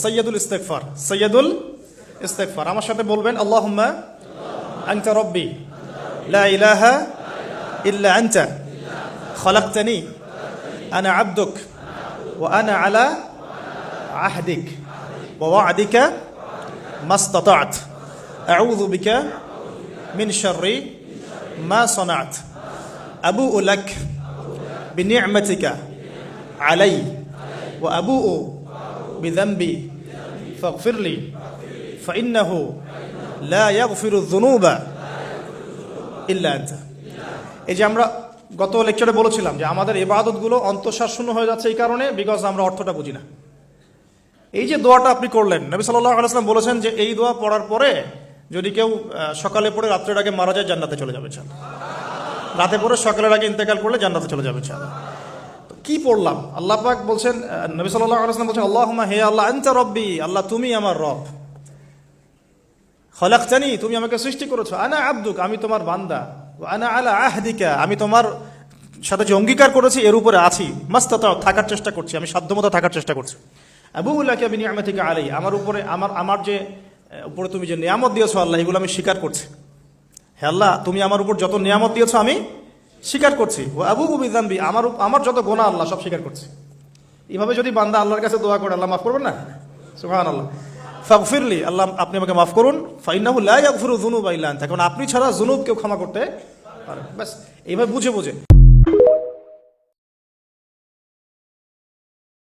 সৈয়দুল ইস্তেগফার, সৈয়দুল ইস্তেগফার। আমার সাথে বলবেন, আল্লাহুম্মা আনতা রব্বি লা ইলাহা ইল্লা আনতা খলাকতানি আনা আবদুক ওয়া আনা আলা আহদিক ওয়া ওয়া'দিকা মাসতাতা'ত আউযু বিকা মিন শাররি মা সানা'ত আবুউ লাক বিনি'মাতিকা আলাইয়া ওয়া আবুউ বিযামবি ফাগফিরলি ফাইন্নাহু লা ইয়াগফিরুয যুনুবা ইল্লা আনতা। এই যে আমরা গত লেকচারে বলেছিলাম যে আমাদের ইবাদতগুলো অন্তঃসার শূন্য হয়ে যাচ্ছে এই কারণে, বিকজ আমরা অর্থটা বুঝি না। এই যে দোয়াটা আপনি করলেন, নবী সাল্লাল্লাহু আলাইহি ওয়াসাল্লাম বলেছেন যে এই দোয়া পড়ার পরে যদি কেউ সকালে পড়ে রাত্রের আগে মারা যায়, জান্নাতে চলে যাবে ইনশাআল্লাহ। রাতে পড়ে সকালের আগে ইন্তেকাল করলে জান্নাতে চলে যাবে ইনশাআল্লাহ। কি পড়লাম? আল্লাহ পাক বলছেন, নবী সাল্লাল্লাহু আলাইহি ওয়াসাল্লাম বলছেন, আল্লাহুম্মা হে আল্লাহ, আনতা রব্বি, আল্লাহ তুমি আমার রব, খলাকতানি, তুমি আমাকে সৃষ্টি করেছো, আনা আবদুক, আমি তোমার বান্দা, আনা আলা আহদিকা, আমি তোমার সাথে যে অঙ্গীকার করেছি এর উপরে আছি, মাস্তাতা, থাকার চেষ্টা করছি, আমি সাধ্যমতো থাকার চেষ্টা করছি। আবুউ লাকা বিনি'মাতিকা আলাইয়া, আমার উপরে আমার যে উপরে তুমি যে নিয়ামত দিয়েছো আল্লাহ, এগুলো আমি স্বীকার করছি। হে আল্লাহ, তুমি আমার উপর যত নিয়ামত দিয়েছো আমি স্বীকার করছি। ও আবুউ বিযামবি, আমার যত গুনাহ আল্লাহ সব স্বীকার করছি। এইভাবে যদি বান্দা আল্লাহর কাছে দোয়া করে, আল্লাহ মাফ করবেন না? সুবহানাল্লাহ। ফাগফিরলি, আল্লাহ আপনি আমাকে মাফ করুন, ফাইন্নাহু লা ইয়াগফিরু যুনুবা ইল্লা আনতা, কারণ আপনি ছাড়া যুনুব কেউ ক্ষমা করতে পারে। ব্যাস এইভাবে বুঝে